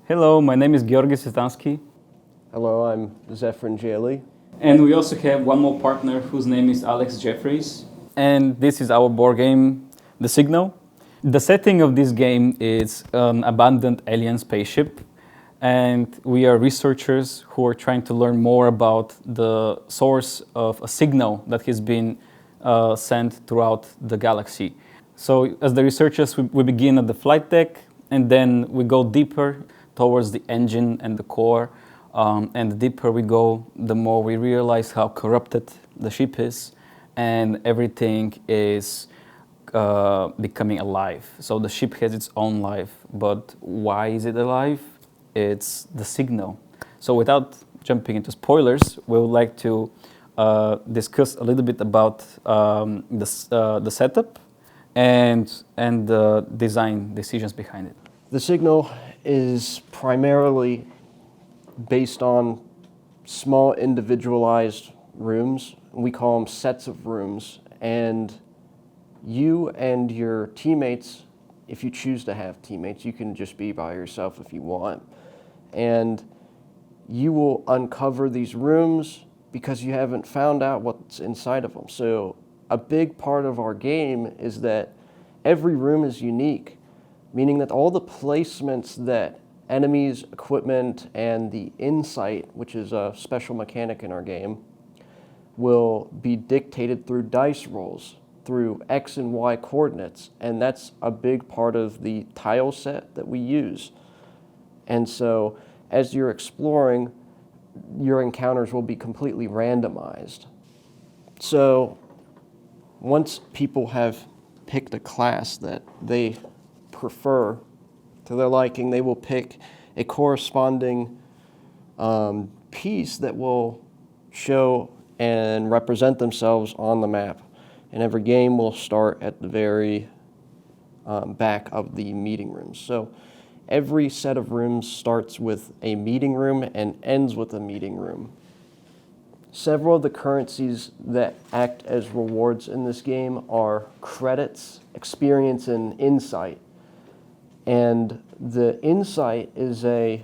Hello, my name is Georgi Setansky. Hello, I'm Zephyrin Jali. And we also have one more partner whose name is Alex Jeffries. And this is our board game, The Signal. The setting of this game is an abandoned alien spaceship. And we are researchers who are trying to learn more about the source of a signal that has been sent throughout the galaxy. So, as the researchers, we begin at the flight deck and then we go deeper towards the engine and the core. And the deeper we go, the more we realize how corrupted the ship is, and everything is becoming alive. So the ship has its own life, but why is it alive? It's the signal. So without jumping into spoilers, we would like to discuss a little bit about the setup and the design decisions behind it. The Signal is primarily based on small individualized rooms. We call them sets of rooms. And you and your teammates, if you choose to have teammates, you can just be by yourself if you want. And you will uncover these rooms because you haven't found out what's inside of them. So a big part of our game is that every room is unique, meaning that all the placements that enemies, equipment, and the insight, which is a special mechanic in our game, will be dictated through dice rolls, through X and Y coordinates, and that's a big part of the tile set that we use. And so as you're exploring, your encounters will be completely randomized. So once people have picked a class that they prefer to their liking, they will pick a corresponding piece that will show and represent themselves on the map. And every game will start at the very back of the meeting rooms. So every set of rooms starts with a meeting room and ends with a meeting room. Several of the currencies that act as rewards in this game are credits, experience, and insight. And the insight is a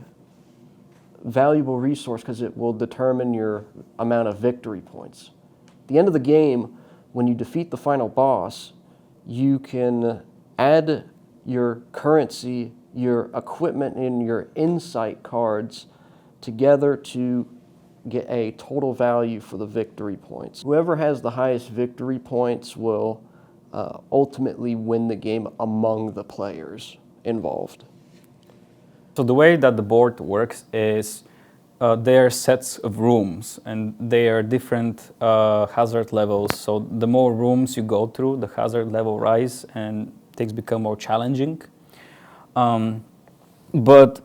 valuable resource because it will determine your amount of victory points. At the end of the game, when you defeat the final boss, you can add your currency, your equipment, and your insight cards together to get a total value for the victory points. Whoever has the highest victory points will ultimately win the game among the players involved. So the way that the board works is there are sets of rooms and they are different hazard levels. So the more rooms you go through, the hazard level rise and things become more challenging. But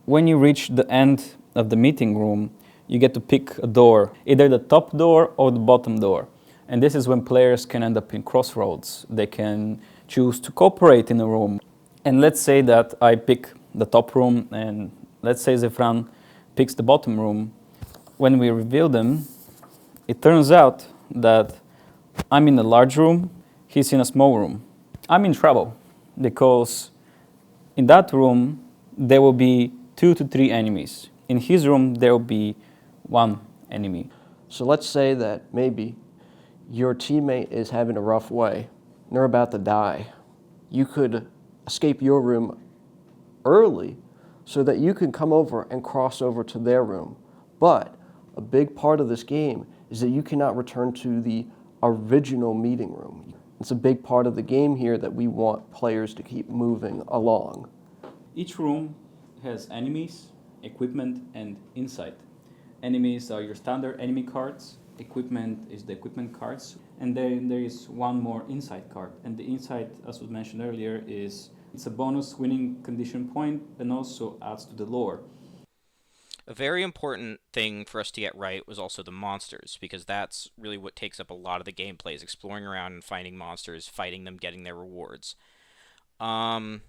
when you reach the end of the meeting room, you get to pick a door, either the top door or the bottom door. And this is when players can end up in crossroads. They can choose to cooperate in a room. And let's say that I pick the top room and let's say Zefran picks the bottom room. When we reveal them, it turns out that I'm in a large room, he's in a small room. I'm in trouble because in that room there will be 2 to 3 enemies. In his room there will be 1 enemy. So let's say that maybe your teammate is having a rough way and they're about to die. You could escape your room early so that you can come over and cross over to their room. But a big part of this game is that you cannot return to the original meeting room. It's a big part of the game here that we want players to keep moving along. Each room has enemies, equipment, and insight. Enemies are your standard enemy cards. Equipment is the equipment cards. And then there is one more insight card. And the insight, as was mentioned earlier, it's a bonus winning condition point and also adds to the lore. A very important thing for us to get right was also the monsters, because that's really what takes up a lot of the gameplay, is exploring around and finding monsters, fighting them, getting their rewards. And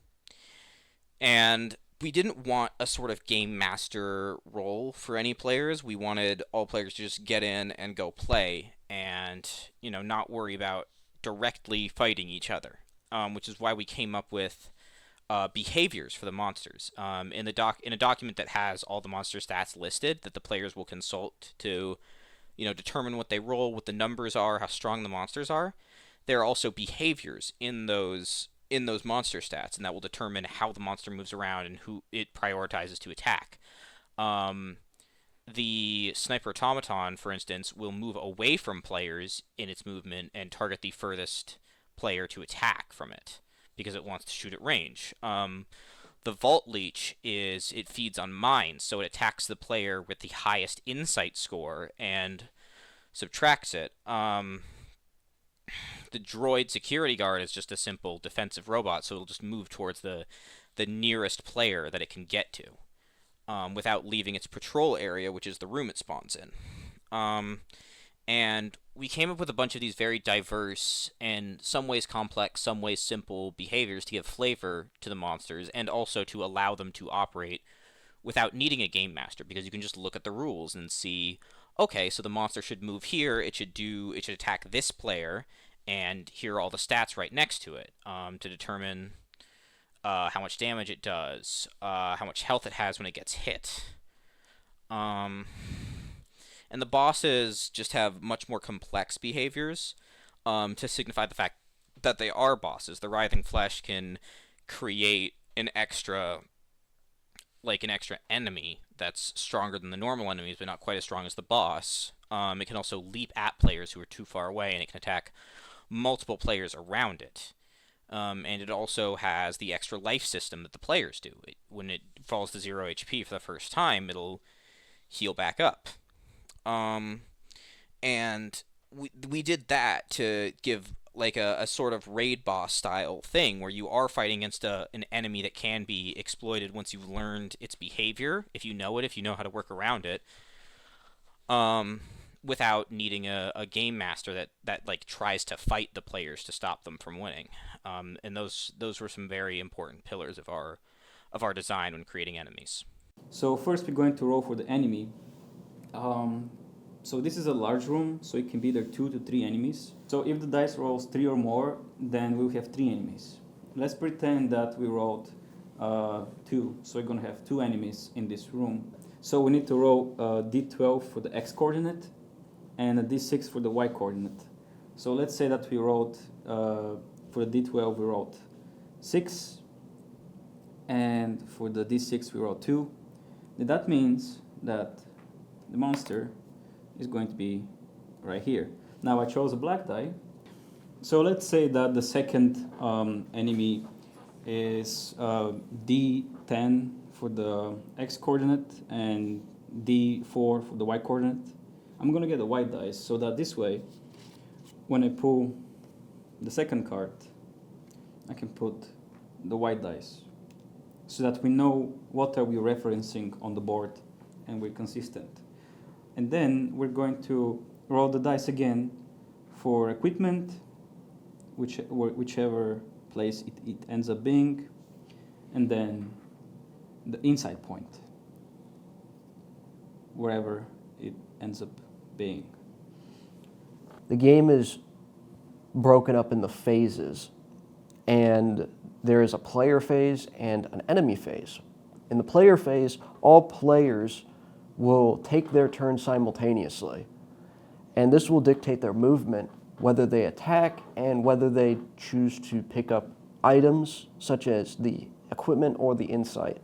we didn't want a sort of game master role for any players. We wanted all players to just get in and go play and, not worry about directly fighting each other, which is why we came up with behaviors for the monsters. In a document that has all the monster stats listed that the players will consult to, determine what they roll, what the numbers are, how strong the monsters are. There are also behaviors in those monster stats, and that will determine how the monster moves around and who it prioritizes to attack. The Sniper Automaton, for instance, will move away from players in its movement and target the furthest player to attack from it because it wants to shoot at range. The Vault Leech it feeds on mines, so it attacks the player with the highest insight score and subtracts it. The Droid Security Guard is just a simple defensive robot, so it'll just move towards the nearest player that it can get to, without leaving its patrol area, which is the room it spawns in. And we came up with a bunch of these very diverse and some ways complex, some ways simple behaviors to give flavor to the monsters and also to allow them to operate without needing a game master, because you can just look at the rules and see, okay, so the monster should move here, it should attack this player, and here are all the stats right next to it, to determine how much damage it does, how much health it has when it gets hit. And the bosses just have much more complex behaviors, to signify the fact that they are bosses. The Writhing Flesh can create an extra enemy that's stronger than the normal enemies, but not quite as strong as the boss. It can also leap at players who are too far away, and it can attack multiple players around it. And it also has the extra life system that the players do. When it falls to 0 HP for the first time, it'll heal back up. And we did that to give like a sort of raid boss style thing where you are fighting against an enemy that can be exploited once you've learned its behavior, if you know how to work around it, without needing a game master that like tries to fight the players to stop them from winning. And those were some very important pillars of our design when creating enemies. So first we're going to roll for the enemy. So this is a large room, so it can be either 2 to 3 enemies. So if the dice rolls 3 or more, then we'll have 3 enemies. Let's pretend that we rolled 2, so we're going to have 2 enemies in this room. So we need to roll a d12 for the x coordinate and a d6 for the y coordinate. So let's say that we rolled, for the d12 we rolled 6, and for the d6 we rolled 2. Then that means that the monster is going to be right here. Now I chose a black die. So let's say that the second enemy is D10 for the x coordinate and D4 for the y coordinate. I'm going to get a white dice so that this way, when I pull the second card, I can put the white dice so that we know what are we referencing on the board and we're consistent. And then we're going to roll the dice again for equipment, whichever place it ends up being, and then the inside point, wherever it ends up being. The game is broken up into phases, and there is a player phase and an enemy phase. In the player phase, all players will take their turn simultaneously, and this will dictate their movement, whether they attack and whether they choose to pick up items such as the equipment or the insight.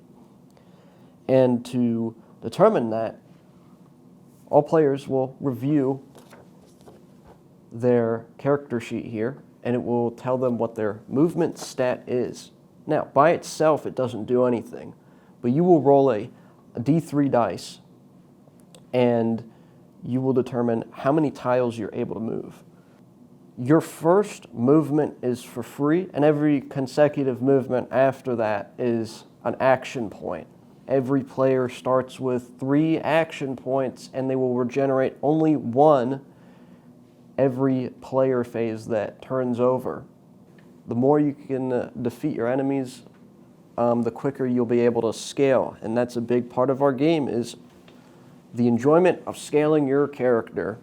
And to determine that, all players will review their character sheet here, and it will tell them what their movement stat is. Now, by itself, it doesn't do anything, but you will roll a D3 dice, and you will determine how many tiles you're able to move. Your first movement is for free, and every consecutive movement after that is an action point. Every player starts with 3 action points, and they will regenerate only 1 every player phase that turns over. The more you can defeat your enemies, the quicker you'll be able to scale, and that's a big part of our game, is the enjoyment of scaling your character.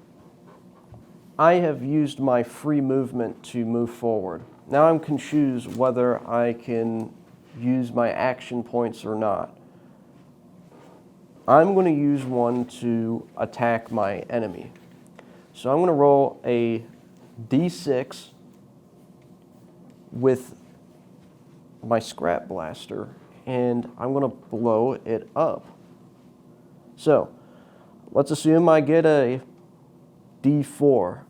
I have used my free movement to move forward. Now I can choose whether I can use my action points or not. I'm going to use one to attack my enemy. So I'm going to roll a d6 with my Scrap Blaster, and I'm going to blow it up. So let's assume I get a d4.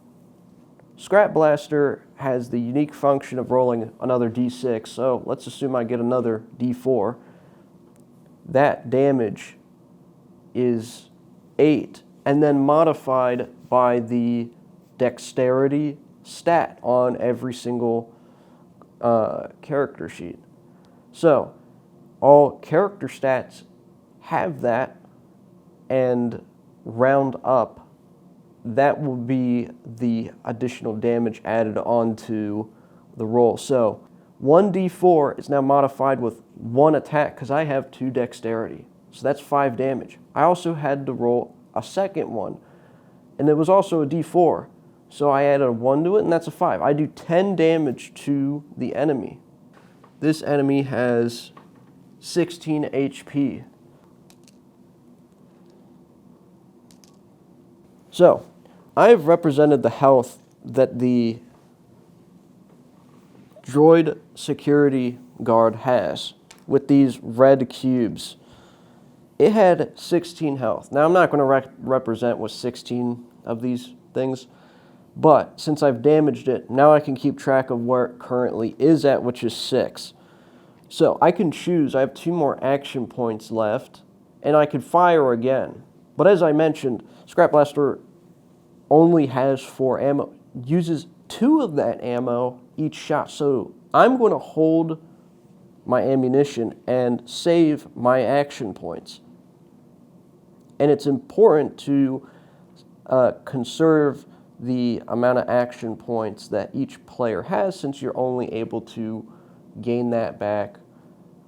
Scrap Blaster has the unique function of rolling another d6, so let's assume I get another d4. That damage is 8, and then modified by the dexterity stat on every single character sheet. So all character stats have that, and round up, that will be the additional damage added onto the roll. So 1d4 is now modified with 1 attack because I have 2 dexterity. So that's 5 damage. I also had to roll a second one, and it was also a d4. So I added a 1 to it, and that's a 5. I do 10 damage to the enemy. This enemy has 16 HP. So I have represented the health that the droid security guard has with these red cubes. It had 16 health. Now I'm not going to represent with 16 of these things, but since I've damaged it, now I can keep track of where it currently is at, which is 6. So I can choose. I have 2 more action points left, and I could fire again. But as I mentioned, Scrap Blaster only has 4 ammo, uses 2 of that ammo each shot. So I'm going to hold my ammunition and save my action points. And it's important to conserve the amount of action points that each player has, since you're only able to gain that back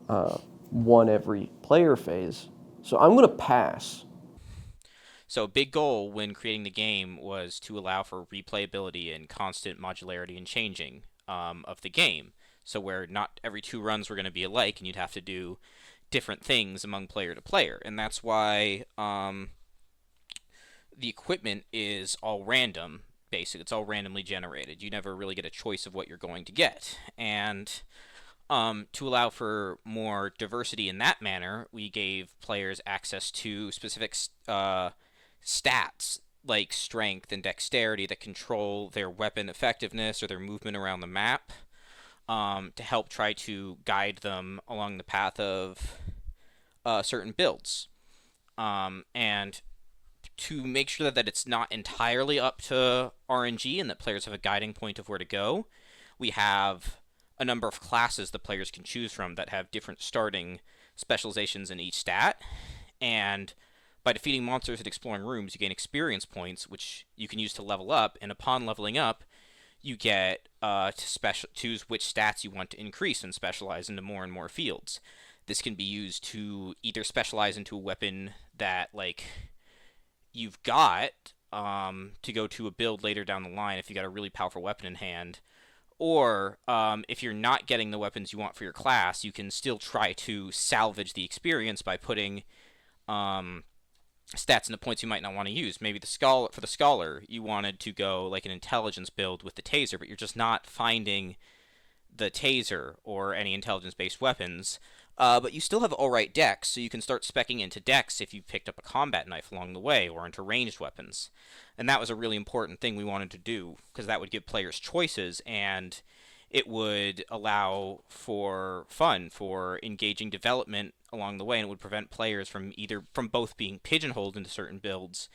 1 every player phase. So I'm going to pass. So a big goal when creating the game was to allow for replayability and constant modularity and changing of the game. So where not every 2 runs were going to be alike, and you'd have to do different things among player to player. And that's why the equipment is all random. Basically, it's all randomly generated. You never really get a choice of what you're going to get. And to allow for more diversity in that manner, we gave players access to specific stats like strength and dexterity that control their weapon effectiveness or their movement around the map, to help try to guide them along the path of certain builds. And to make sure that it's not entirely up to RNG and that players have a guiding point of where to go, we have a number of classes the players can choose from that have different starting specializations in each stat. And by defeating monsters and exploring rooms, you gain experience points, which you can use to level up. And upon leveling up, you get to choose which stats you want to increase and specialize into more and more fields. This can be used to either specialize into a weapon that, like, you've got to go to a build later down the line if you got a really powerful weapon in hand, or if you're not getting the weapons you want for your class, you can still try to salvage the experience by putting stats into points you might not want to use. Maybe for the scholar, you wanted to go like an intelligence build with the taser, but you're just not finding the taser or any intelligence-based weapons. But you still have alright dex, so you can start speccing into dex if you've picked up a combat knife along the way, or into ranged weapons. And that was a really important thing we wanted to do, because that would give players choices, and it would allow for fun, for engaging development along the way, and it would prevent players from both being pigeonholed into certain builds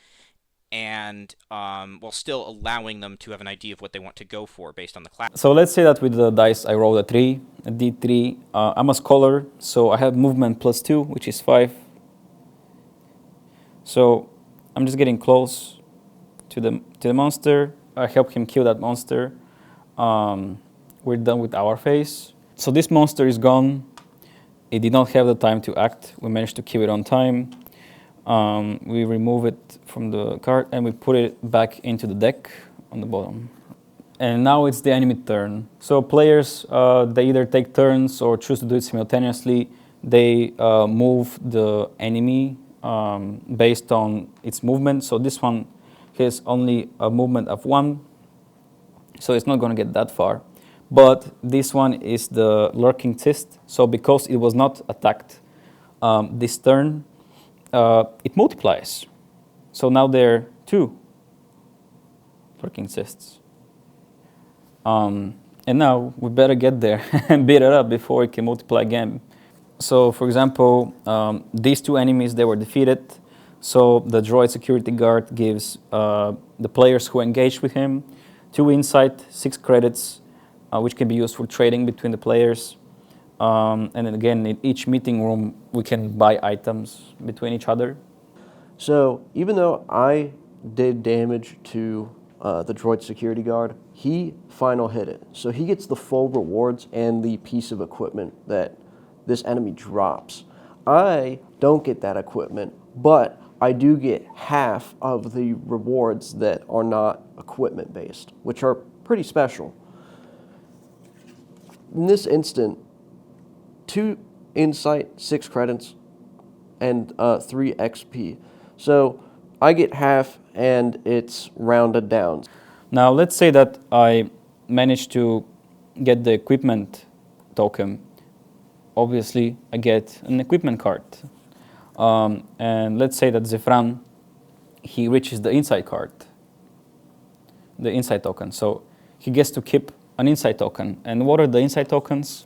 and while still allowing them to have an idea of what they want to go for based on the class. So let's say that with the dice I rolled a D3. I'm a scholar, so I have movement +2, which is 5. So I'm just getting close to the monster. I help him kill that monster. We're done with our phase. So this monster is gone. It did not have the time to act. We managed to kill it on time. We remove it from the card and we put it back into the deck on the bottom. And now it's the enemy turn. So players, they either take turns or choose to do it simultaneously. They move the enemy based on its movement. So this one has only a movement of 1, so it's not going to get that far. But this one is the lurking cyst. So because it was not attacked this turn, it multiplies. So now there are 2 lurking cysts. And now we better get there and beat it up before it can multiply again. So for example, these 2 enemies, they were defeated. So the droid security guard gives the players who engage with him 2 insight, 6 credits, which can be used for trading between the players. And then again, in each meeting room, we can buy items between each other. So even though I did damage to the droid security guard, he final hit it. So he gets the full rewards and the piece of equipment that this enemy drops. I don't get that equipment, but I do get half of the rewards that are not equipment based, which are pretty special. In this instant, 2 insight, 6 credits, and 3 XP. So I get half and it's rounded down. Now let's say that I managed to get the equipment token. Obviously, I get an equipment card. And let's say that Zefran, he reaches the insight card, the insight token. So he gets to keep an insight token. And what are the insight tokens?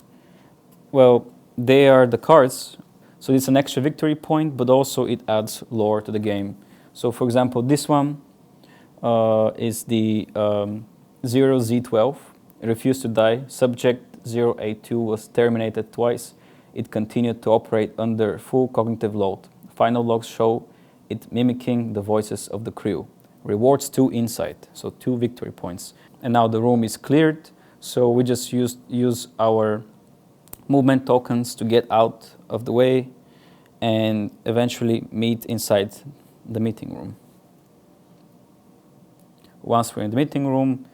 Well, they are the cards. So it's an extra victory point, but also it adds lore to the game. So for example, this one is the 0Z12. It refused to die. Subject 082 was terminated twice. It continued to operate under full cognitive load. Final logs show it mimicking the voices of the crew. Rewards 2 insight, so 2 victory points. And now the room is cleared, so we just use our movement tokens to get out of the way and eventually meet inside the meeting room. Once we're in the meeting room,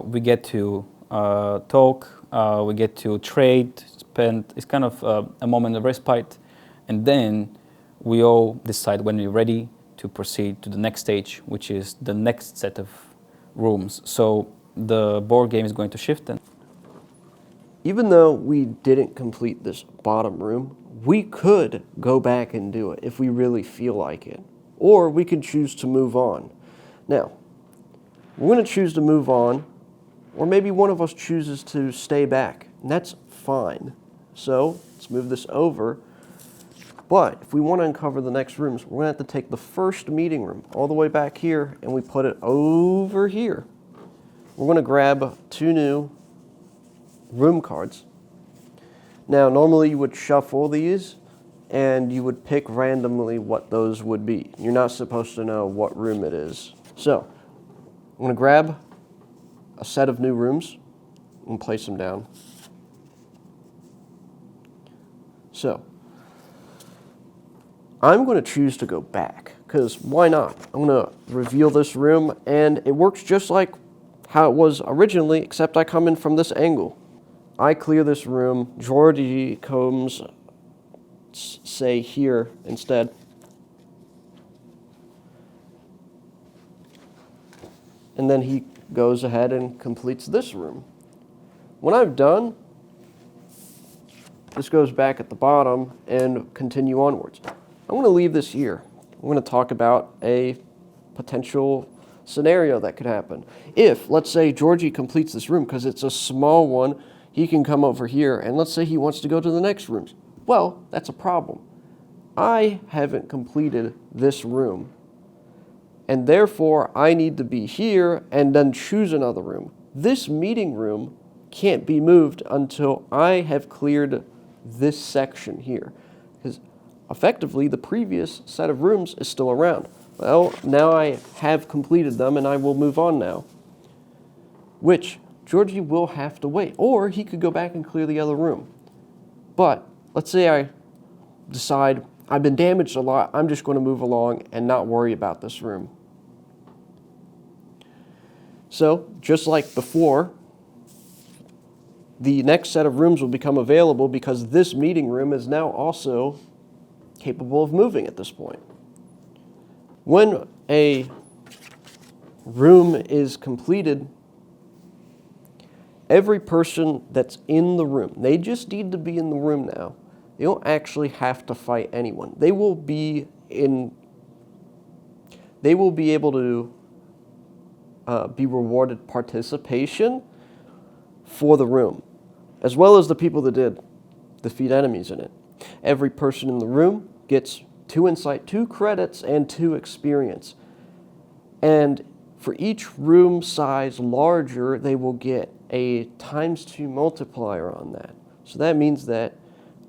we get to talk, we get to trade, it's kind of a moment of respite, and then we all decide when we're ready to proceed to the next stage, which is the next set of rooms. So the board game is going to shift then. Even though we didn't complete this bottom room, we could go back and do it if we really feel like it. Or we could choose to move on. Now, we're going to choose to move on, or maybe one of us chooses to stay back, and that's fine. So let's move this over. But if we want to uncover the next rooms, we're going to have to take the first meeting room all the way back here, and we put it over here. We're going to grab 2 new room cards. Now, normally you would shuffle these, and you would pick randomly what those would be. You're not supposed to know what room it is. So, I'm going to grab a set of new rooms and place them down. So, I'm going to choose to go back, because why not? I'm going to reveal this room, and it works just like how it was originally, except I come in from this angle. I clear this room, Georgie comes, say, here instead. And then he goes ahead and completes this room. When I've done, this goes back at the bottom and continue onwards. I'm going to leave this here. I'm going to talk about a potential scenario that could happen. If, let's say, Georgie completes this room because it's a small one, he can come over here, and let's say he wants to go to the next rooms. Well, that's a problem. I haven't completed this room, and therefore I need to be here and then choose another room. This meeting room can't be moved until I have cleared this section here, because effectively the previous set of rooms is still around. Well, now I have completed them, and I will move on now, which Georgie will have to wait, or he could go back and clear the other room. But let's say I decide I've been damaged a lot, I'm just going to move along and not worry about this room. So, just like before, the next set of rooms will become available because this meeting room is now also capable of moving at this point. When a room is completed, every person that's in the room, they just need to be in the room now. They don't actually have to fight anyone. They will be able to be rewarded participation for the room, as well as the people that did defeat enemies in it. Every person in the room gets 2 insight, 2 credits, and 2 experience. And for each room size larger, they will get a ×2 multiplier on that. So that means that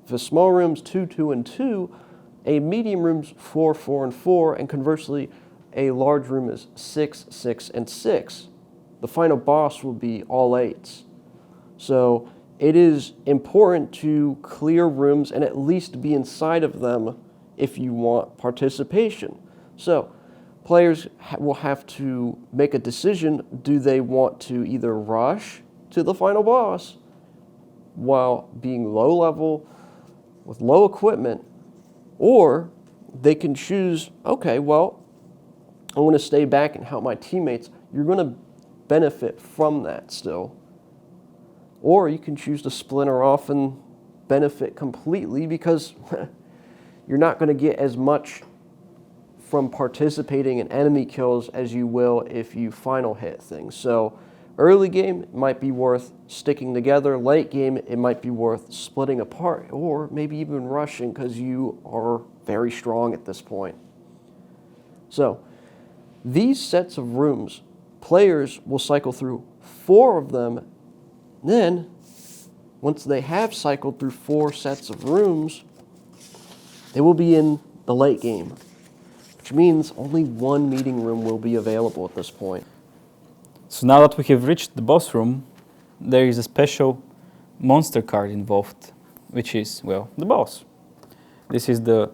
if a small room's 2, 2, and 2, a medium room's 4, 4, and 4, and conversely, a large room is 6, 6, and 6. The final boss will be all 8s. So it is important to clear rooms and at least be inside of them if you want participation. So players will have to make a decision. Do they want to either rush to the final boss while being low level with low equipment, or they can choose, okay, well, I want to stay back and help my teammates. You're going to benefit from that still. Or you can choose to splinter off and benefit completely because you're not going to get as much from participating in enemy kills as you will if you final hit things. So early game, it might be worth sticking together. Late game, it might be worth splitting apart or maybe even rushing because you are very strong at this point. So these sets of rooms, players will cycle through 4 of them. Then, once they have cycled through 4 sets of rooms, they will be in the late game, which means only 1 meeting room will be available at this point. So now that we have reached the boss room, there is a special monster card involved, which is, well, the boss. This is the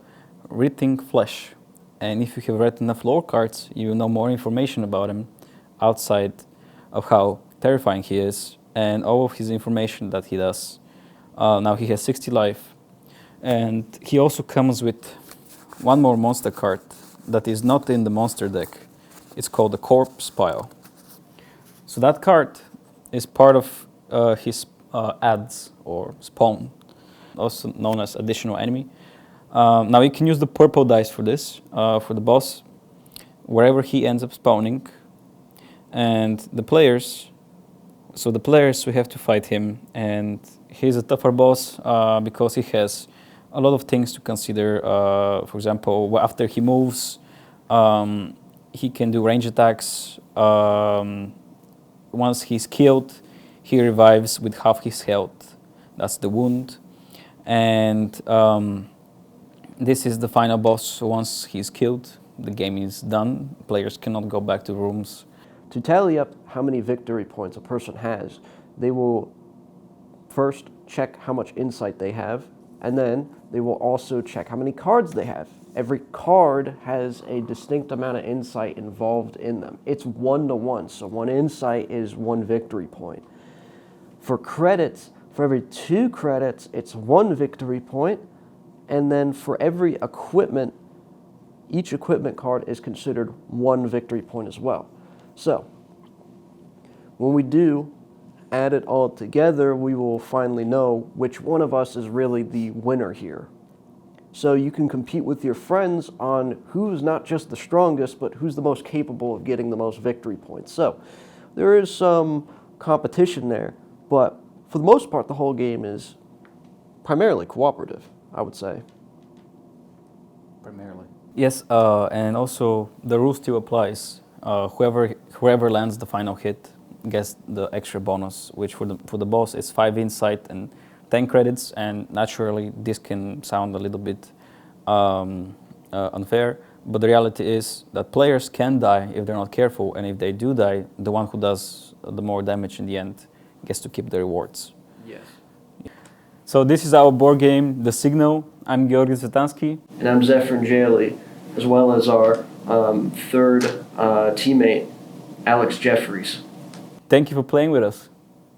Writhing Flesh, and if you have read enough lore cards, you will know more information about him outside of how terrifying he is and all of his information that he does. Now he has 60 life, and he also comes with one more monster card that is not in the monster deck. It's called the Corpse Pile. So that card is part of his adds or spawn, also known as additional enemy. Now you can use the purple dice for this, for the boss, wherever he ends up spawning. And the players we have to fight him, and he's a tougher boss because he has a lot of things to consider. For example, after he moves, he can do range attacks. Once he's killed, he revives with half his health. That's the wound. And this is the final boss. So once he's killed, the game is done. Players cannot go back to rooms. To tally up how many victory points a person has, they will first check how much insight they have, and then they will also check how many cards they have. Every card has a distinct amount of insight involved in them. It's 1-to-1, so 1 insight is 1 victory point. For credits, for every 2 credits, it's 1 victory point, and then for every equipment, each equipment card is considered 1 victory point as well. So, when we do add it all together, we will finally know which one of us is really the winner here. So you can compete with your friends on who's not just the strongest, but who's the most capable of getting the most victory points. So, there is some competition there, but for the most part, the whole game is primarily cooperative, I would say. Primarily. Yes, and also the rule still applies. Whoever lands the final hit gets the extra bonus, which for the boss is 5 insight and 10 credits. And naturally, this can sound a little bit unfair, but the reality is that players can die if they're not careful, and if they do die, the one who does the more damage in the end gets to keep the rewards. Yes. So this is our board game, The Signal. I'm Georgi Zvetansky. And I'm Zephyr Jaley, as well as our third teammate, Alex Jeffries. thank you for playing with us.